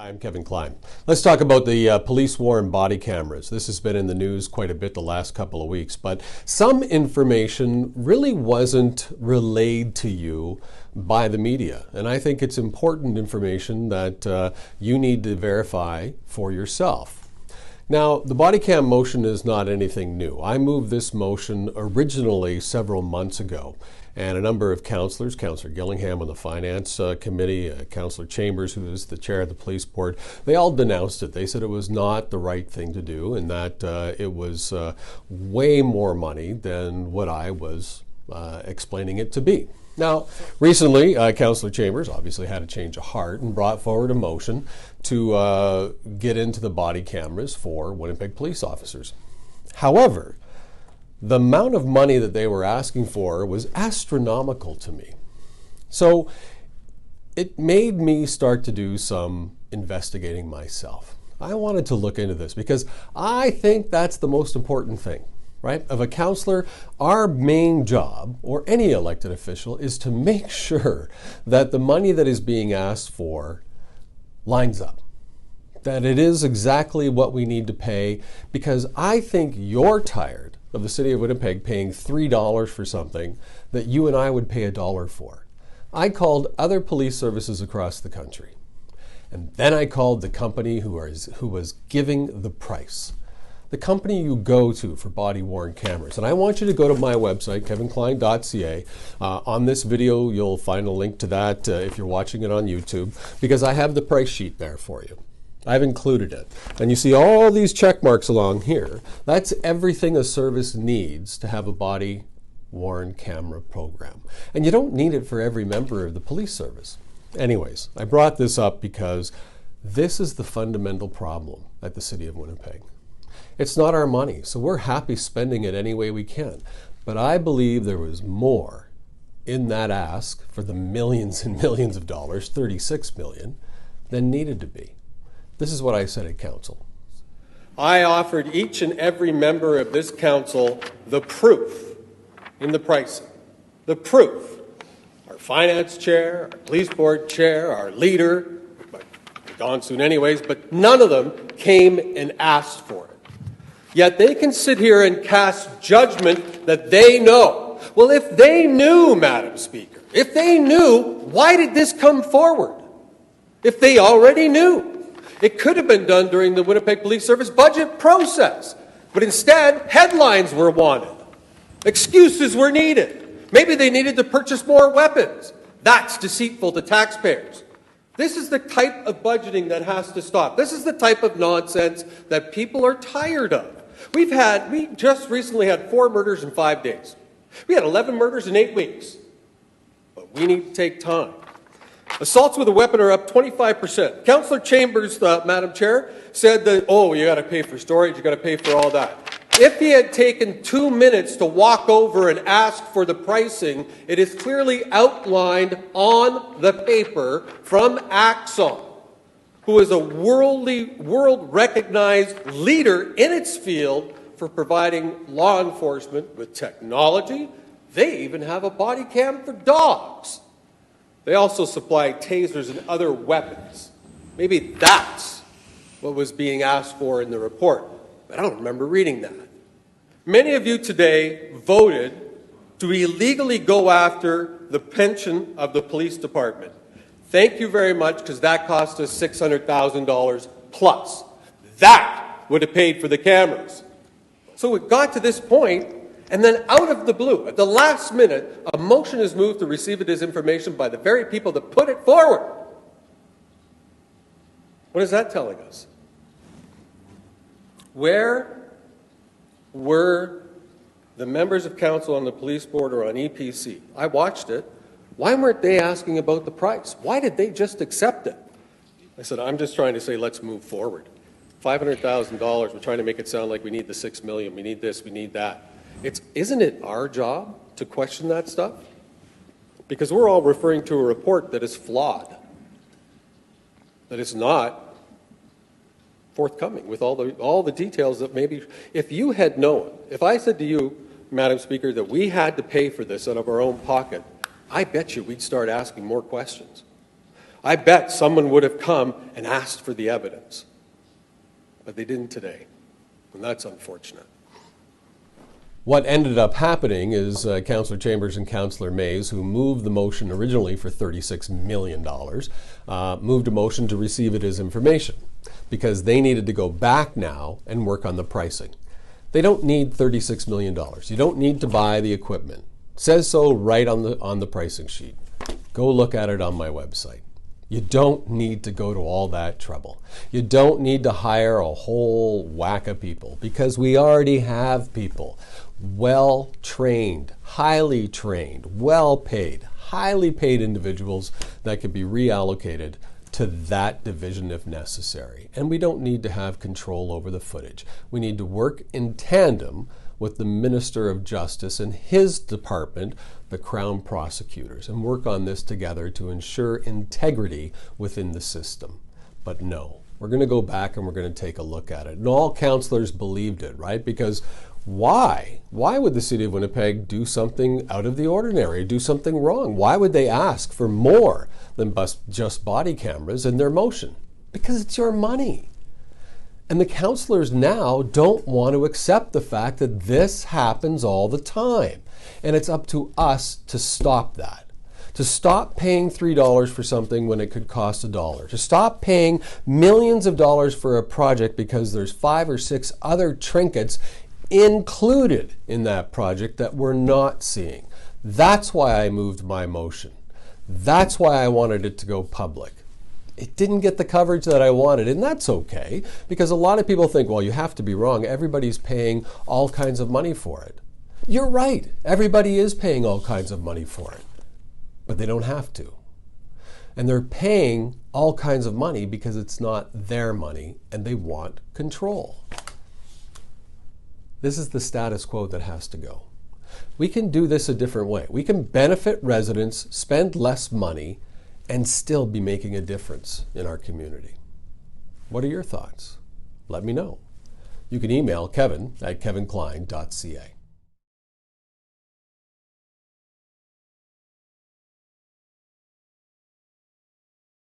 I'm Kevin Klein. Let's talk about the police-worn body cameras. This has been in the news quite a bit the last couple of weeks, but some information really wasn't relayed to you by the media. And I think it's important information that you need to verify for yourself. Now, the body cam motion is not anything new. I moved this motion originally several months ago, and a number of councillors, Councillor Gillingham on the Finance Committee, Councillor Chambers, who is the chair of the police board, they all denounced it. They said it was not the right thing to do and that it was way more money than what I was explaining it to be. Now, recently, Councillor Chambers obviously had a change of heart and brought forward a motion to get into the body cameras for Winnipeg police officers. However, the amount of money that they were asking for was astronomical to me. So it made me start to do some investigating myself. I wanted to look into this because I think that's the most important thing. Right? Of a counselor, our main job, or any elected official, is to make sure that the money that is being asked for lines up. That it is exactly what we need to pay, because I think you're tired of the city of Winnipeg paying $3 for something that you and I would pay $1 for. I called other police services across the country, and then I called the company who was giving the price. The company you go to for body-worn cameras. And I want you to go to my website, kevinklein.ca. On this video, you'll find a link to that if you're watching it on YouTube, because I have the price sheet there for you. I've included it. And you see all these check marks along here. That's everything a service needs to have a body-worn camera program. And you don't need it for every member of the police service. Anyways, I brought this up because this is the fundamental problem at the city of Winnipeg. It's not our money, so we're happy spending it any way we can. But I believe there was more in that ask for the millions and millions of dollars, 36 million, than needed to be. This is what I said at council. I offered each and every member of this council the proof in the pricing. The proof. Our finance chair, our police board chair, our leader, gone soon anyways, but none of them came and asked for it. Yet they can sit here and cast judgment that they know. Well, if they knew, Madam Speaker, if they knew, why did this come forward? If they already knew. It could have been done during the Winnipeg Police Service budget process. But instead, headlines were wanted. Excuses were needed. Maybe they needed to purchase more weapons. That's deceitful to taxpayers. This is the type of budgeting that has to stop. This is the type of nonsense that people are tired of. We just recently had 4 murders in 5 days. We had 11 murders in 8 weeks. But we need to take time. Assaults with a weapon are up 25%. Councillor Chambers, Madam Chair, said that, you got to pay for storage, you got to pay for all that. If he had taken 2 minutes to walk over and ask for the pricing, it is clearly outlined on the paper from Axon, who is a world-recognized leader in its field for providing law enforcement with technology. They even have a body cam for dogs. They also supply tasers and other weapons. Maybe that's what was being asked for in the report, but I don't remember reading that. Many of you today voted to illegally go after the pension of the police department. Thank you very much, because that cost us $600,000 plus. That would have paid for the cameras. So it got to this point, and then out of the blue, at the last minute, a motion is moved to receive it as information by the very people that put it forward. What is that telling us? Where were the members of council on the police board or on EPC? I watched it. Why weren't they asking about the price? Why did they just accept it? I said, I'm just trying to say, let's move forward. $500,000, we're trying to make it sound like we need the $6 million, we need this, we need that. Isn't it our job to question that stuff? Because we're all referring to a report that is flawed, that is not forthcoming with all the details that maybe, if you had known, if I said to you, Madam Speaker, that we had to pay for this out of our own pocket, I bet you we'd start asking more questions. I bet someone would have come and asked for the evidence. But they didn't today, and that's unfortunate. What ended up happening is Councillor Chambers and Councillor Mays, who moved the motion originally for $36 million, moved a motion to receive it as information because they needed to go back now and work on the pricing. They don't need $36 million. You don't need to buy the equipment. It says so right on the pricing sheet. Go look at it on my website. You don't need to go to all that trouble. You don't need to hire a whole whack of people because we already have people. Well-trained, highly trained, well-paid, highly paid individuals that could be reallocated to that division if necessary. And we don't need to have control over the footage. We need to work in tandem with the Minister of Justice and his department, the Crown Prosecutors, and work on this together to ensure integrity within the system. But no, we're going to go back and we're going to take a look at it. And all councillors believed it, right? Because why? Why would the City of Winnipeg do something out of the ordinary, do something wrong? Why would they ask for more than just body cameras in their motion? Because it's your money. And the councillors now don't want to accept the fact that this happens all the time. And it's up to us to stop that. To stop paying $3 for something when it could cost $1. To stop paying millions of dollars for a project because there's 5 or 6 other trinkets included in that project that we're not seeing. That's why I moved my motion. That's why I wanted it to go public. It didn't get the coverage that I wanted, and that's okay, because a lot of people think, well, you have to be wrong. Everybody's paying all kinds of money for it. You're right. Everybody is paying all kinds of money for it, but they don't have to. And they're paying all kinds of money because it's not their money, and they want control. This is the status quo that has to go. We can do this a different way. We can benefit residents, spend less money, and still be making a difference in our community. What are your thoughts? Let me know. You can email Kevin at kevinklein.ca.